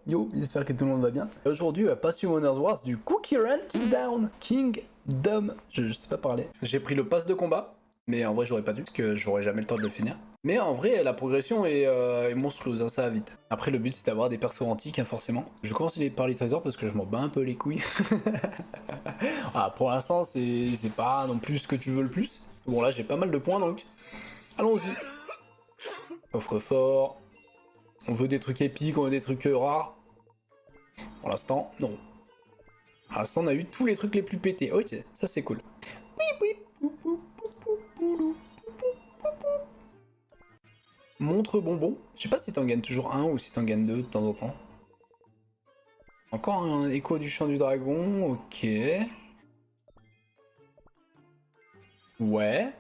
Yo, j'espère que tout le monde va bien. Aujourd'hui, pas Summoners Wars, du Cookie Run Kingdown. Kingdom. Je sais pas parler. J'ai pris le pass de combat, mais en vrai, j'aurais pas dû, parce que j'aurais jamais le temps de le finir. Mais en vrai, la progression est monstrueuse, hein, ça va vite. Après, le but, c'est d'avoir des persos antiques, hein, forcément. Je vais commencer par les trésors, parce que je m'en bats un peu les couilles. Ah, pour l'instant, c'est pas non plus ce que tu veux le plus. Bon, là, j'ai pas mal de points, donc allons-y. Coffre-fort. On veut des trucs épiques, on veut des trucs rares. Pour l'instant, non. Pour l'instant, on a eu tous les trucs les plus pétés. Ok, ça c'est cool. Montre bonbon. Je sais pas si t'en gagnes toujours un ou si t'en gagnes deux de temps en temps. Encore un écho du chant du dragon. Ok. Ouais.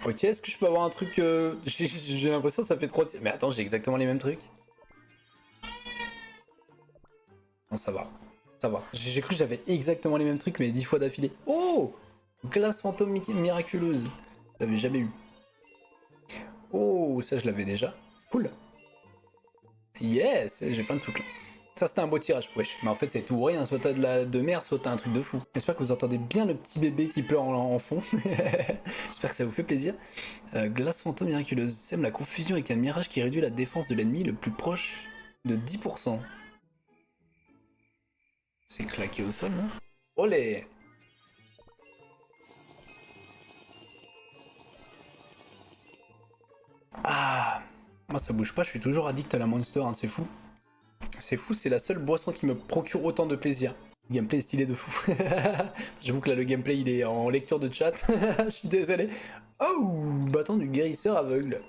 Ok, est-ce que je peux avoir un truc... J'ai l'impression que ça fait trop... Mais attends, j'ai exactement les mêmes trucs. Non, ça va. Ça va. J'ai cru que j'avais exactement les mêmes trucs, mais 10 fois d'affilée. Oh! Glace fantôme miraculeuse. Je l'avais jamais eu. Oh, ça je l'avais déjà. Cool. Yes! J'ai plein de trucs là. Ça c'était un beau tirage. Wesh, mais en fait c'est tout ou rien. Soit t'as de merde, soit t'as un truc de fou. J'espère que vous entendez bien le petit bébé qui pleure en fond. J'espère que ça vous fait plaisir. Glace fantôme miraculeuse. Sème la confusion avec un mirage qui réduit la défense de l'ennemi le plus proche de 10%. C'est claqué au sol, non? Olé! Ah! Moi ça bouge pas, je suis toujours addict à la Monster, hein, c'est fou. C'est fou, c'est la seule boisson qui me procure autant de plaisir. Le gameplay est stylé de fou. J'avoue que là le gameplay il est en lecture de chat. Je suis désolé. Oh! Bâton du guérisseur aveugle.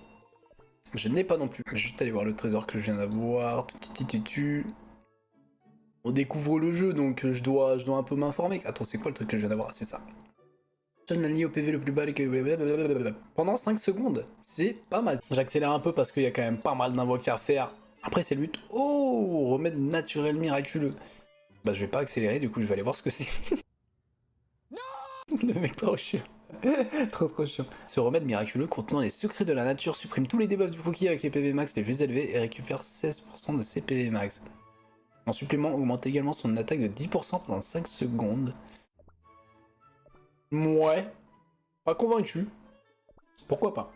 Je n'ai pas non plus. Je vais juste aller voir le trésor que je viens d'avoir. On découvre le jeu donc je dois un peu m'informer. Attends, c'est quoi le truc que je viens d'avoir? C'est ça. Donne la ligne au PV le plus bas pendant 5 secondes. C'est pas mal. J'accélère un peu parce qu'il y a quand même pas mal d'invoques à faire. Après c'est le but. Oh, remède naturel miraculeux. Bah je vais pas accélérer, du coup je vais aller voir ce que c'est. Le mec trop chiant. Trop chiant. Ce remède miraculeux contenant les secrets de la nature supprime tous les debuffs du cookie avec les PV max les plus élevés et récupère 16% de ses PV max. En supplément, augmente également son attaque de 10% pendant 5 secondes. Ouais. Pas convaincu. Pourquoi pas?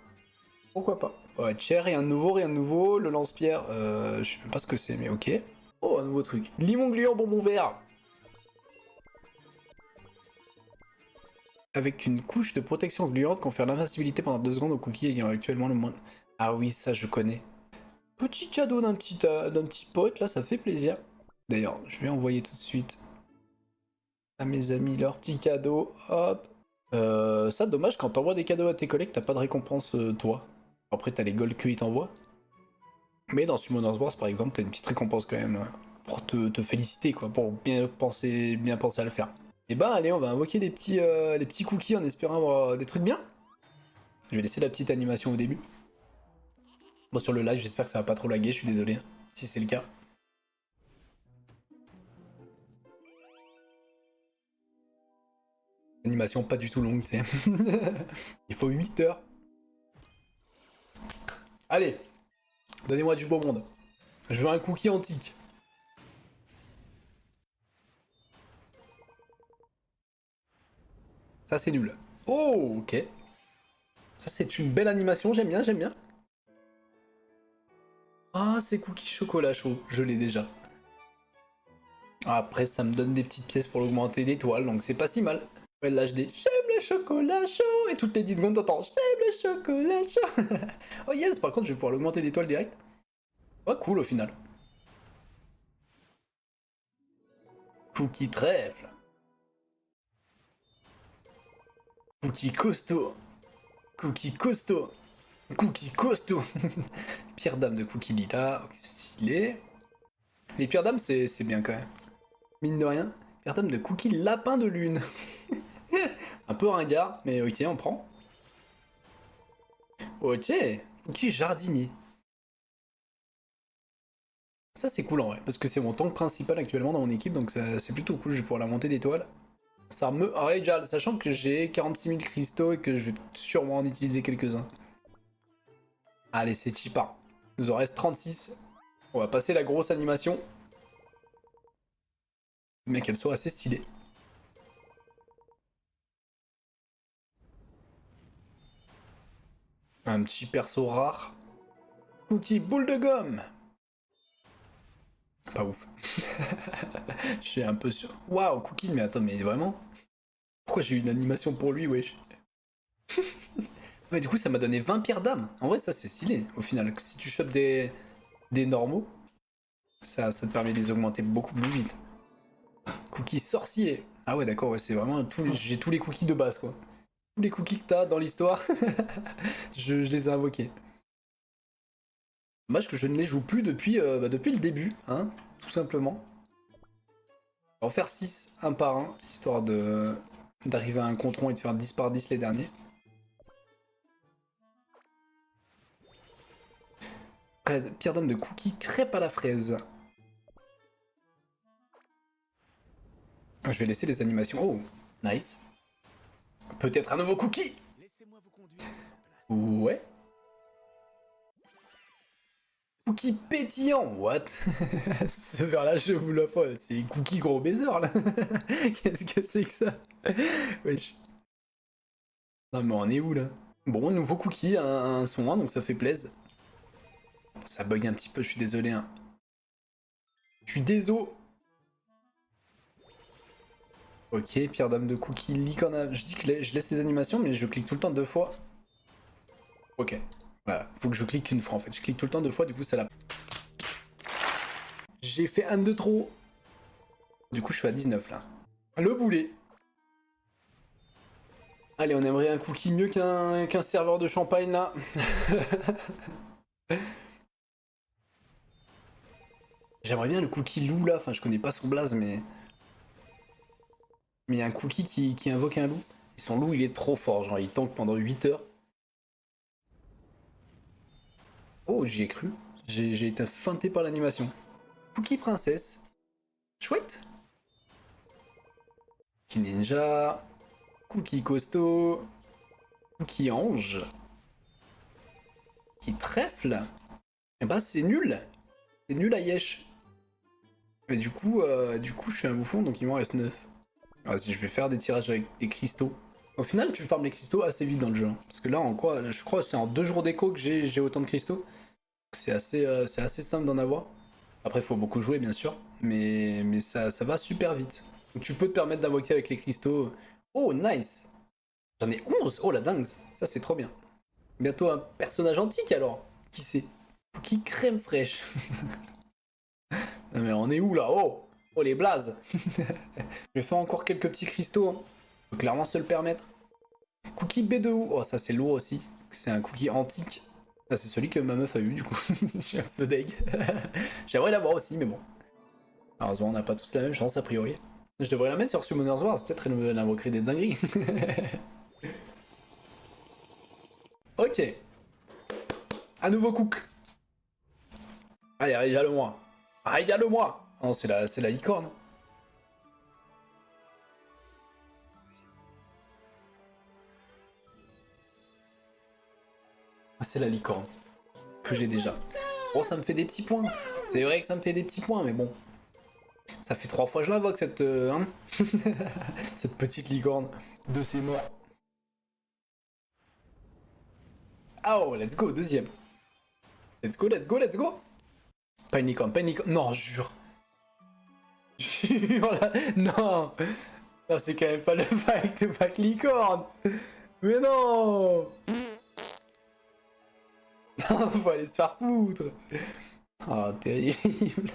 Pourquoi pas? Ouais, tiens, rien de nouveau. Le lance-pierre, je sais même pas ce que c'est, mais ok. Oh, un nouveau truc. Limon gluant bonbon vert. Avec une couche de protection gluante, confère l'invincibilité pendant 2 secondes au cookie ayant actuellement le moins... Ah oui, ça je connais. Petit cadeau d'un petit pote, là, ça fait plaisir. D'ailleurs, je vais envoyer tout de suite à mes amis leur petit cadeau. Hop. Ça, dommage, quand t'envoies des cadeaux à tes collègues, t'as pas de récompense, toi. Après, t'as les gold qu'ils t'envoient. Mais dans Summoners Wars, par exemple, t'as une petite récompense quand même pour te féliciter, quoi, pour bien penser à le faire. Et bah, allez, on va invoquer les petits cookies en espérant avoir des trucs bien. Je vais laisser la petite animation au début. Bon, sur le live, j'espère que ça va pas trop laguer, je suis désolé, hein, si c'est le cas. Animation pas du tout longue, tu sais. Il faut 8 heures. Allez, donnez-moi du beau monde. Je veux un cookie antique. Ça, c'est nul. Oh, ok. Ça, c'est une belle animation, j'aime bien. Ah, c'est cookie chocolat chaud, je l'ai déjà. Après, ça me donne des petites pièces pour l'augmenter d'étoiles, donc c'est pas si mal. Ouais, l'HD, j'aime le chocolat chaud, et toutes les 10 secondes t'entends, j'aime le chocolat chaud. Oh yes, par contre, je vais pouvoir l'augmenter d'étoiles direct. Oh, cool au final. Cookie trèfle. Cookie costaud. Cookie costaud. Cookie costaud. Pierre dame de cookie lila, stylé. Les pierres dames, c'est bien quand même. Mine de rien. Pierre dame de cookie lapin de lune. Un peu ringard, mais ok, on prend. Ok, cookie jardinier. Ça c'est cool en vrai, parce que c'est mon tank principal actuellement dans mon équipe, donc c'est plutôt cool, je vais pouvoir la monter d'étoiles. Ça me régale, sachant que j'ai 46 000 cristaux et que je vais sûrement en utiliser quelques-uns. Allez, c'est cheap. Il nous en reste 36. On va passer la grosse animation. Mais qu'elle soit assez stylée. Un petit perso rare. Cookie boule de gomme. Pas ouf. Je suis un peu sûr. Waouh, Cookie, mais attends, mais vraiment? Pourquoi j'ai eu une animation pour lui, wesh? Ouais, du coup, ça m'a donné 20 pierres d'âme. En vrai, ça, c'est stylé, au final. Si tu chopes des normaux, ça te permet de les augmenter beaucoup plus vite. Cookie sorcier. Ah ouais, d'accord, ouais, c'est vraiment... J'ai tous les cookies de base, quoi. Tous les cookies que t'as dans l'histoire, je les ai invoqués. Dommage que je ne les joue plus depuis le début, hein, tout simplement. On va en faire 6, un par un, histoire d'arriver à un compte rond et de faire 10 par 10 les derniers. Pierre d'âme de cookie, crêpe à la fraise. Je vais laisser les animations. Oh, nice. Peut-être un nouveau cookie. Ouais. Cookie pétillant, what? Ce verre-là, je vous l'offre, c'est cookie gros baiser, là. Qu'est-ce que c'est que ça? Wesh. Non mais on est où, là? Bon, nouveau cookie, un son 1, donc ça fait plaisir. Ça bug un petit peu, je suis désolé. Hein. Je suis désolé. Ok, pierre dame de cookie, licorne. Je dis que je laisse les animations, mais je clique tout le temps 2 fois. Ok. Voilà, faut que je clique une fois en fait. Je clique tout le temps 2 fois, du coup ça l'a. J'ai fait un de trop. Du coup je suis à 19 là. Le boulet. Allez, on aimerait un cookie mieux qu'un serveur de champagne là. J'aimerais bien le cookie loup là, enfin je connais pas son blaze mais... Mais il y a un cookie qui invoque un loup. Et son loup il est trop fort, genre il tank pendant 8 heures. Oh j'y ai cru. J'ai été feinté par l'animation. Cookie princesse. Chouette. Cookie ninja. Cookie costaud. Cookie ange. Cookie trèfle. Et bah c'est nul. C'est nul à yesh. Et du coup, je suis un bouffon, donc il m'en reste 9. Vas-y, je vais faire des tirages avec des cristaux. Au final, tu farmes les cristaux assez vite dans le jeu. Hein. Parce que là, en quoi, je crois que c'est en 2 jours d'écho que j'ai autant de cristaux. C'est assez simple d'en avoir. Après, il faut beaucoup jouer, bien sûr. Mais ça va super vite. Donc tu peux te permettre d'invoquer avec les cristaux. Oh, nice. J'en ai 11. Oh, la dingue. Ça, c'est trop bien. Bientôt un personnage antique, alors. Qui c'est? Qui crème fraîche. Non, mais on est où, là? Oh. Oh, les blazes. Je vais faire encore quelques petits cristaux. Hein. Faut clairement se le permettre. Cookie B2O. Oh, ça, c'est lourd aussi. C'est un cookie antique. Ça, c'est celui que ma meuf a eu, du coup. Je suis un peu deg. J'aimerais l'avoir aussi, mais bon. Heureusement, on n'a pas tous la même chance, a priori. Je devrais la mettre sur Summoner's Wars. Peut-être elle invoquerait des dingueries. Ok. Un nouveau cook. Allez, régale-moi. Régale-moi. Non, c'est la licorne. C'est la licorne. Que j'ai déjà. Oh, ça me fait des petits points. C'est vrai que ça me fait des petits points, mais bon. Ça fait 3 fois que je l'invoque, cette... Hein cette petite licorne de ses morts. Ah oh, let's go, deuxième. Let's go, let's go, let's go. Pas une licorne, pas une licorne. Non, jure. Jure là. Non. Non, c'est quand même pas le pack de pack licorne. Mais non. Non, faut aller se faire foutre. Oh, terrible.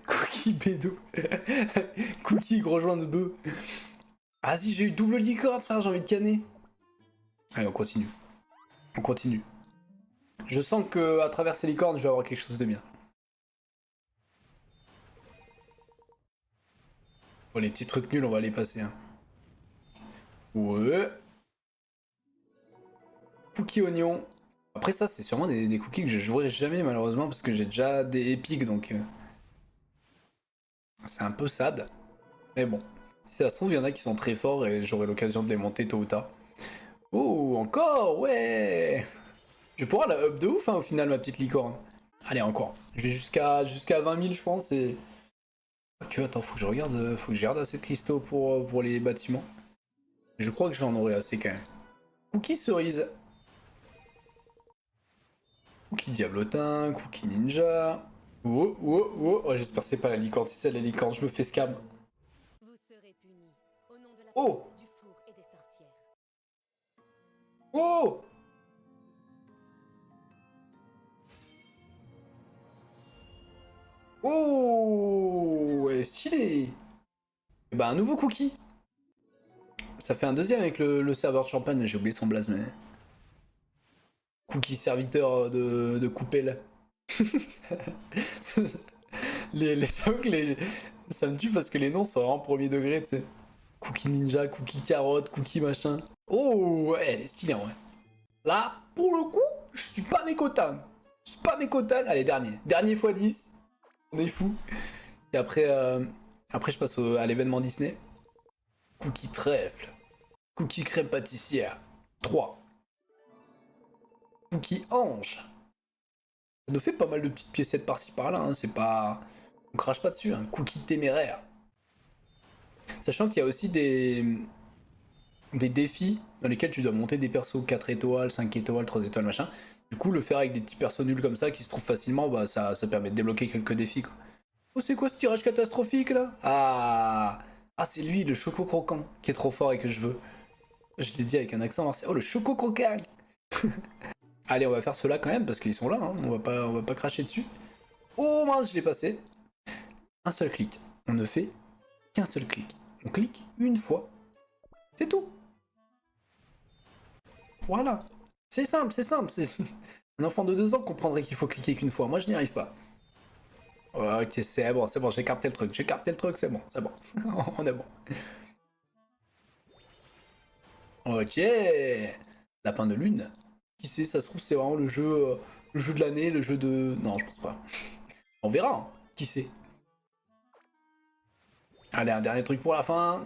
Cookie bédo. Cookie gros joint de bœuf. Ah si, j'ai eu double licorne, frère, j'ai envie de canner. Allez, on continue. On continue. Je sens que à travers ces licornes, je vais avoir quelque chose de bien. Bon, les petits trucs nuls, on va les passer. Hein. Ouais. Cookie oignon. Après ça, c'est sûrement des cookies que je jouerai jamais, malheureusement, parce que j'ai déjà des épiques, donc... c'est un peu sad. Mais bon. Si ça se trouve, il y en a qui sont très forts et j'aurai l'occasion de les monter tôt ou tard. Oh, encore, ouais. Je pourrais la up de ouf, hein, au final, ma petite licorne. Allez, encore. Je vais jusqu'à 20 000, je pense. Et... Ok, attends, faut que je regarde, assez de cristaux pour les bâtiments. Je crois que j'en aurai assez quand même. Cookie cerise. Cookie diablotin, cookie ninja. Oh, oh, oh. Oh, j'espère que c'est pas la licorne. Si c'est la licorne, je me fais scam. Vous serez punis au nom de la Oh! du four et des sorcières. Oh! Oh! Ouais, stylé! Et bah, un nouveau cookie. Ça fait un deuxième avec le serveur de champagne, j'ai oublié son blaze, mais... Cookie serviteur de Coupel. J'avoue que ça me tue parce que les noms sont vraiment premier degré, tu sais. Cookie ninja, cookie carotte, cookie machin. Oh, ouais, elle est stylée en vrai. Là, pour le coup, je suis pas mécontent. Je suis pas mécontent. Allez, dernier. Dernier x 10. On est fou. Et après je passe à l'événement Disney. Cookie trèfle. Cookie crème pâtissière. 3. Cookie ange. Ça nous fait pas mal de petites piécettes par-ci par-là, hein. C'est pas... On crache pas dessus, hein. Cookie téméraire. Sachant qu'il y a aussi des défis dans lesquels tu dois monter des persos 4 étoiles, 5 étoiles, 3 étoiles, machin. Du coup, le faire avec des petits persos nuls comme ça qui se trouvent facilement, bah ça permet de débloquer quelques défis, quoi. Oh, c'est quoi ce tirage catastrophique là? Ah, c'est lui, le choco croquant, qui est trop fort et que je veux. Je l'ai dit avec un accent marseillais. Oh, le choco croquant. Allez, on va faire ceux-là quand même parce qu'ils sont là, hein. On va pas cracher dessus. Oh mince, je l'ai passé. Un seul clic. On ne fait qu'un seul clic. On clique une fois. C'est tout. Voilà. C'est simple, c'est simple. Un enfant de 2 ans comprendrait qu'il faut cliquer qu'une fois. Moi, je n'y arrive pas. Ok, c'est bon, j'ai capté le truc. C'est bon, c'est bon. On est bon. Ok. Lapin de lune. Qui sait, ça se trouve, c'est vraiment le jeu de l'année, le jeu de... Non, je pense pas. On verra, hein. Qui sait. Allez, un dernier truc pour la fin.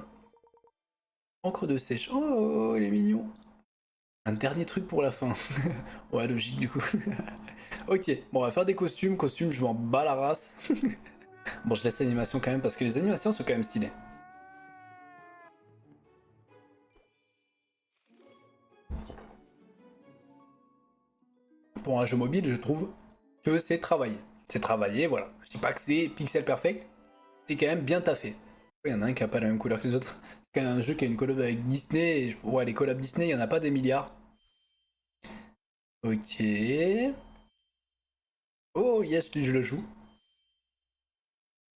Encre de sèche. Oh, il est mignon. Un dernier truc pour la fin. Ouais, logique du coup. Ok, bon, on va faire des costumes. Costumes, je m'en bats la race. Bon, je laisse l'animation quand même parce que les animations sont quand même stylées. Pour un jeu mobile, je trouve que c'est travaillé. C'est travaillé, voilà. Je dis pas que c'est pixel perfect, c'est quand même bien taffé. Il y en a un qui a pas la même couleur que les autres. C'est quand même un jeu qui a une collab avec Disney. Et ouais, les collabs Disney, il y en a pas des milliards. Ok. Oh yes, lui je le joue.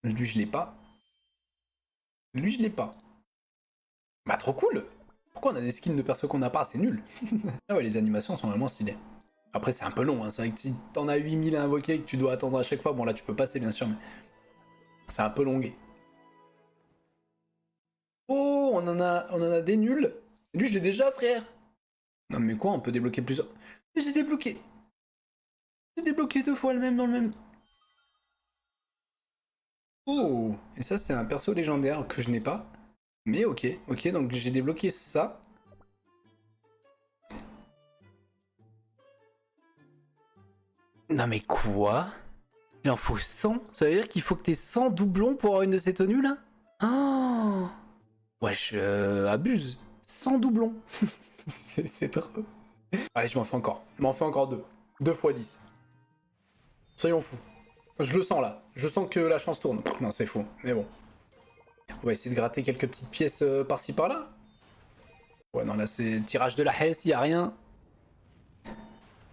Lui je l'ai pas. Lui je l'ai pas. Bah trop cool. Pourquoi on a des skins de perso qu'on n'a pas? C'est nul. Ah ouais, les animations sont vraiment stylées. Après c'est un peu long, hein. C'est vrai que si t'en as 8000 à invoquer et que tu dois attendre à chaque fois, bon là tu peux passer bien sûr, mais c'est un peu longué. Oh, on en a des nuls. Lui je l'ai déjà, frère. Non mais quoi, on peut débloquer plusieurs... Mais j'ai débloqué. J'ai débloqué 2 fois le même dans le même... Oh, et ça c'est un perso légendaire que je n'ai pas. Mais ok, ok, donc j'ai débloqué ça. Non mais quoi? Il en faut 100? Ça veut dire qu'il faut que t'aies 100 doublons pour avoir une de ces tenues là? Oh, wesh, abuse. 100 doublons. C'est trop. Allez, je m'en fais encore. Je m'en fais encore 2. 2 fois 10. Soyons fous. Je le sens là. Je sens que la chance tourne. Non, c'est faux. Mais bon. On va essayer de gratter quelques petites pièces par-ci par-là. Ouais, non, là c'est tirage de la Hesse, y a rien.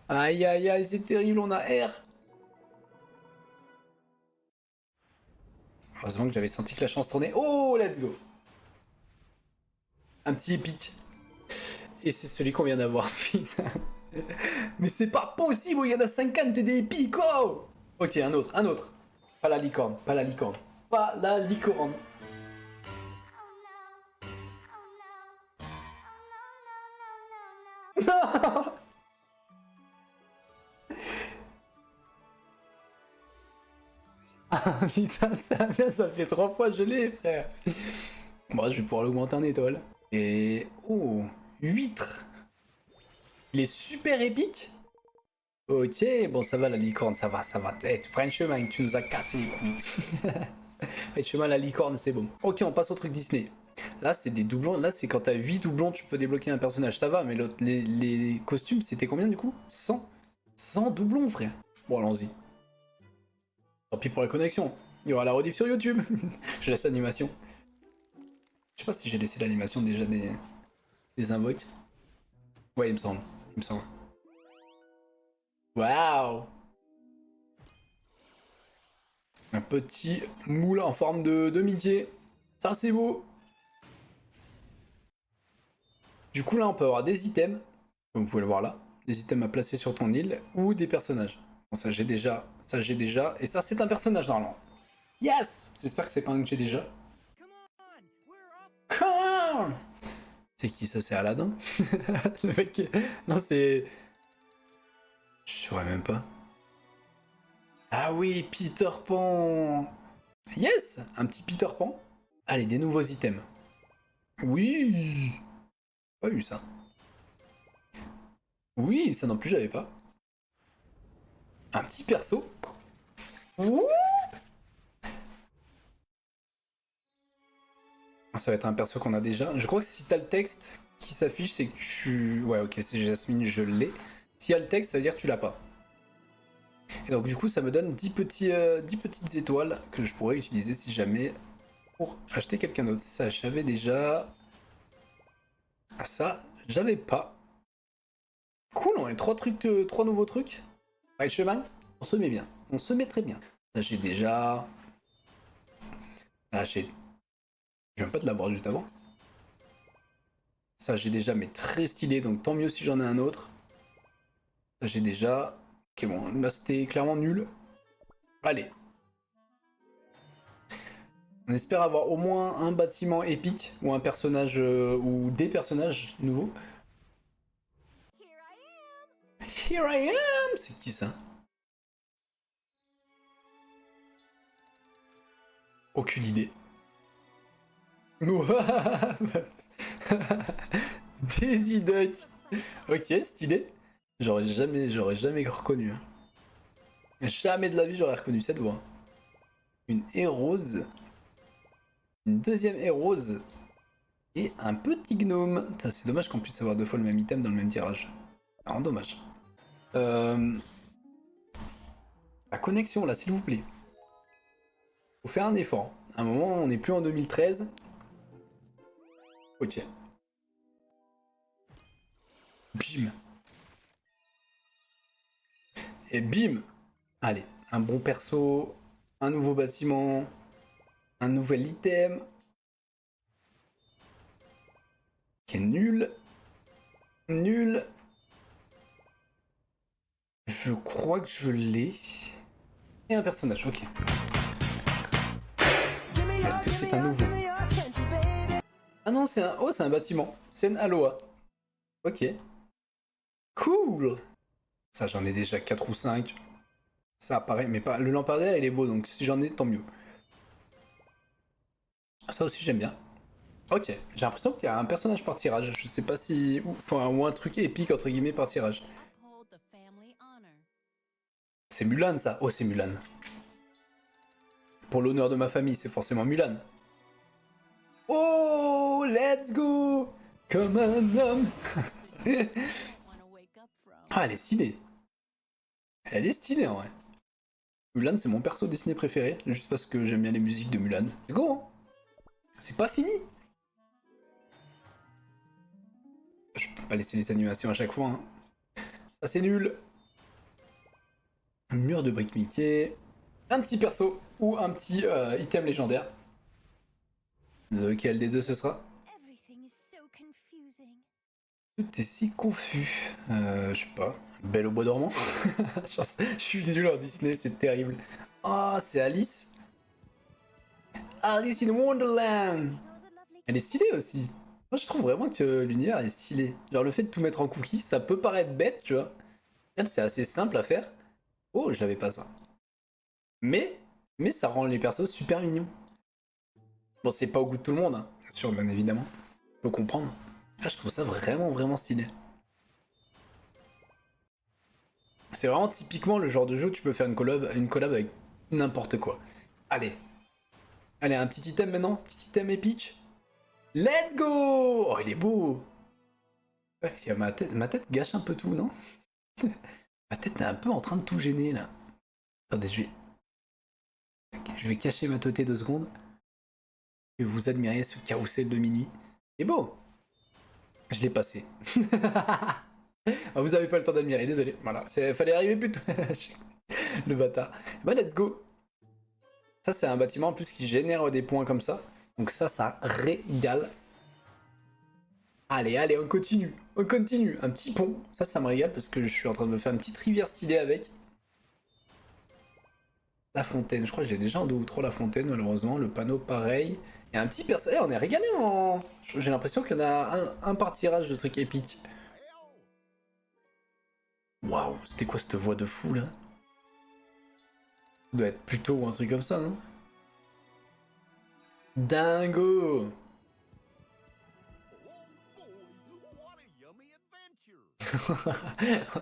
Aïe aïe aïe, c'est terrible, on a R. Heureusement que j'avais senti que la chance tournait. Oh, let's go. Un petit épique. Et c'est celui qu'on vient d'avoir, putain. Mais c'est pas possible, il y en a 50 des épiques, oh. Ok, un autre, un autre. Pas la licorne, pas la licorne. Pas la licorne. Non. Ah putain, ça fait 3 fois je l'ai, frère. Bon, je vais pouvoir l'augmenter en étoile. Et... Oh, huître. Il est super épique. Ok, bon ça va la licorne, ça va, ça va. Eh, Frenchman, tu nous as cassé les couilles. Frenchman, la licorne, c'est bon. Ok, on passe au truc Disney. Là, c'est des doublons. Là, c'est quand t'as 8 doublons, tu peux débloquer un personnage. Ça va, mais les costumes, c'était combien du coup? 100. 100 doublons, frère. Bon, allons-y. Tant pis pour la connexion. Il y aura la rediff sur YouTube. Je laisse l'animation. Je sais pas si j'ai laissé l'animation déjà des invoques. Ouais, il me semble. Il me semble. Waouh! Un petit moule en forme de Mickey. Ça, c'est beau. Du coup, là, on peut avoir des items, comme vous pouvez le voir là, des items à placer sur ton île, ou des personnages. Bon, ça j'ai déjà, et ça c'est un personnage normalement. Yes! J'espère que c'est pas un que j'ai déjà. Come on! C'est qui ça? C'est Aladdin? Le mec qui... Non, c'est... Je saurais même pas. Ah oui, Peter Pan! Yes! Un petit Peter Pan. Allez, des nouveaux items. Oui! Pas vu ça. Oui, ça non plus j'avais pas. Un petit perso. Ouh, ça va être un perso qu'on a déjà. Je crois que si t'as le texte qui s'affiche, c'est que tu... Ouais, ok, c'est Jasmine, je l'ai. S'il y a le texte, ça veut dire que tu l'as pas. Et donc du coup, ça me donne 10 petites étoiles que je pourrais utiliser si jamais pour acheter quelqu'un d'autre. Ça, j'avais déjà... Ah, ça, j'avais pas. Cool, on a 3 nouveaux trucs. Right, chemin, on se met bien. On se met très bien. Ça, j'ai déjà... Ah, j'ai... Je viens pas de l'avoir juste avant. Ça, j'ai déjà, mais très stylé, donc tant mieux si j'en ai un autre. Ça, j'ai déjà... Ok, bon, là, c'était clairement nul. Allez. On espère avoir au moins un bâtiment épique, ou un personnage, ou des personnages nouveaux. Here I am! C'est qui ça? Aucune idée. Daisy Duck. Ok, stylé. J'aurais jamais reconnu. Hein. Jamais de la vie j'aurais reconnu cette voix. Une hérose. Une deuxième hérose. Et un petit gnome. C'est dommage qu'on puisse avoir 2 fois le même item dans le même tirage. C'est vraiment dommage. La connexion là, s'il vous plaît. Faut faire un effort. À un moment, on n'est plus en 2013. Ok. Bim. Et bim. Allez, un bon perso, un nouveau bâtiment, un nouvel item. Qui est nul. Nul. Je crois que je l'ai. Et un personnage, ok. Est-ce que c'est un nouveau? Ah non, c'est un... Oh, c'est un bâtiment. C'est une Aloha. Ok. Cool. Ça, j'en ai déjà 4 ou 5. Ça apparaît, mais pas... Le lampadaire, il est beau, donc si j'en ai, tant mieux. Ça aussi, j'aime bien. Ok, j'ai l'impression qu'il y a un personnage par tirage. Je sais pas si... Enfin, ou un truc épique, entre guillemets, par tirage. C'est Mulan, ça. Oh, c'est Mulan. Pour l'honneur de ma famille, c'est forcément Mulan. Oh, let's go! Comme un homme. Ah, elle est stylée. Elle est stylée, en vrai. Mulan, c'est mon perso Disney préféré, juste parce que j'aime bien les musiques de Mulan. C'est go, hein. C'est pas fini. Je peux pas laisser les animations à chaque fois, hein. Ça, c'est nul. Un mur de briques Mickey. Un petit perso ou un petit item légendaire. Lequel des deux ce sera? Tout est si confus. Je sais pas. Belle au bois dormant. Je suis nul en Disney, c'est terrible. Ah, oh, c'est Alice. Alice in Wonderland. Elle est stylée aussi. Moi, je trouve vraiment que l'univers est stylé. Genre, le fait de tout mettre en cookie, ça peut paraître bête, tu vois. Elle, c'est assez simple à faire. Oh, je l'avais pas ça. Mais ça rend les persos super mignons. Bon, c'est pas au goût de tout le monde, hein. Bien sûr, bien évidemment. Faut comprendre. Ah, je trouve ça vraiment, vraiment stylé. C'est vraiment typiquement le genre de jeu où tu peux faire une collab avec n'importe quoi. Allez. Allez, un petit item maintenant. Petit item épique. Let's go! Oh, il est beau! Ouais, ma tête gâche un peu tout, non? Ma tête est un peu en train de tout gêner, là. Attendez, je vais cacher ma teuté 2 secondes. Et vous admirez ce carrousel de minuit. Il est beau! Je l'ai passé. Ah, vous avez pas le temps d'admirer, désolé. Voilà, fallait arriver plus tôt. Le bâtard. Bah, let's go! Ça, c'est un bâtiment en plus qui génère des points comme ça. Donc ça régale. Allez, allez, on continue. On continue. Un petit pont. Ça me régale parce que je suis en train de me faire une petite rivière stylée avec. La fontaine. Je crois que j'ai déjà en 2 ou 3 la fontaine, malheureusement. Le panneau, pareil. Et un petit personnage. On est régalé en... J'ai l'impression qu'il y en a un par tirage de trucs épiques. Waouh, c'était quoi cette voix de fou, là? Ça doit être plutôt un truc comme ça, non? Dingo!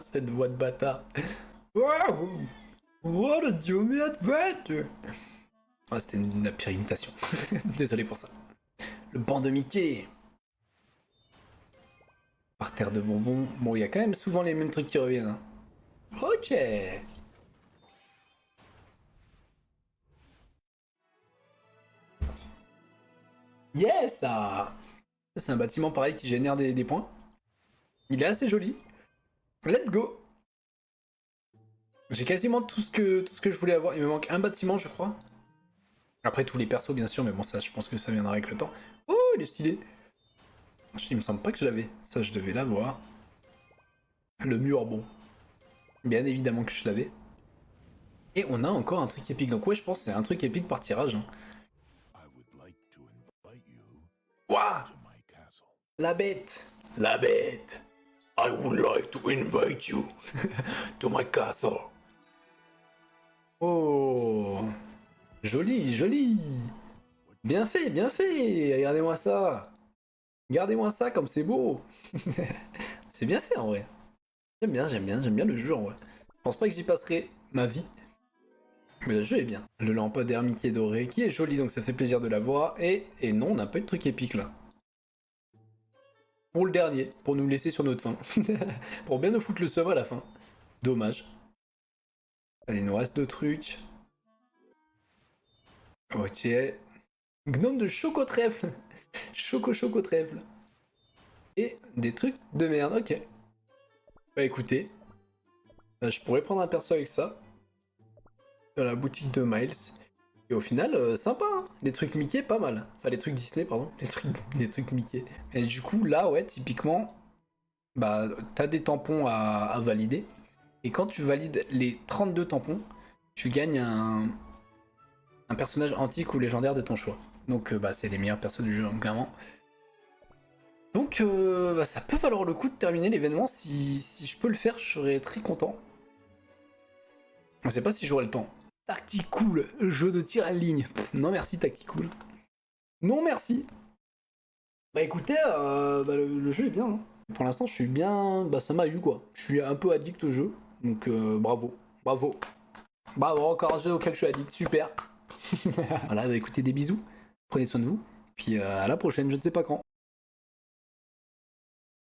Cette voix de bâtard. Wow! What a yummy adventure! Ah, c'était la pire imitation. Désolé pour ça. Le banc de Mickey! Par terre de bonbons. Bon, il y a quand même souvent les mêmes trucs qui reviennent. Hein. Ok! Yes! Ça, c'est un bâtiment pareil qui génère des points. Il est assez joli. Let's go! J'ai quasiment tout ce que je voulais avoir. Il me manque un bâtiment, je crois. Après, tous les persos, bien sûr, mais bon, ça, je pense que ça viendra avec le temps. Oh, il est stylé! Il me semble pas que je l'avais. Ça, je devais l'avoir. Le mur, bon. Bien évidemment que je l'avais. Et on a encore un truc épique. Donc ouais, je pense que c'est un truc épique par tirage. Hein. Waouh! La bête! La bête! I would like to invite you to my castle. Oh! Joli, joli! Bien fait, bien fait! Regardez-moi ça! Regardez-moi ça comme c'est beau! C'est bien fait en vrai. J'aime bien le jeu en vrai. Je pense pas que j'y passerai ma vie. Mais le jeu est bien. Le lampadaire Mickey doré qui est joli donc ça fait plaisir de la voir. Et non, on n'a pas eu de truc épique là. Pour le dernier, pour nous laisser sur notre fin. Pour bien nous foutre le seum à la fin. Dommage. Allez, il nous reste 2 trucs. Ok. Gnome de choco-trèfle. Choco-choco-trèfle. Et des trucs de merde, ok. Bah écoutez, je pourrais prendre un perso avec ça. Dans la boutique de Miles. Et au final, sympa, hein. Les trucs Mickey, pas mal. Enfin, les trucs Disney, pardon. Les trucs Mickey. Et du coup, là, ouais, typiquement, bah, t'as des tampons à valider. Et quand tu valides les 32 tampons, tu gagnes un personnage antique ou légendaire de ton choix. Donc, bah, c'est les meilleurs persos du jeu, hein, clairement. Donc, bah, ça peut valoir le coup de terminer l'événement. Si je peux le faire, je serais très content. Je sais pas si j'aurai le temps. Tacticool, jeu de tir en ligne. Pff, non merci Tacticool. Non merci. Bah écoutez, bah, le jeu est bien. Hein. Pour l'instant je suis bien... Bah ça m'a eu quoi. Je suis un peu addict au jeu. Donc bravo. Bravo. Bravo, encore un jeu auquel je suis addict. Super. Voilà, bah écoutez, des bisous. Prenez soin de vous. Puis à la prochaine, je ne sais pas quand.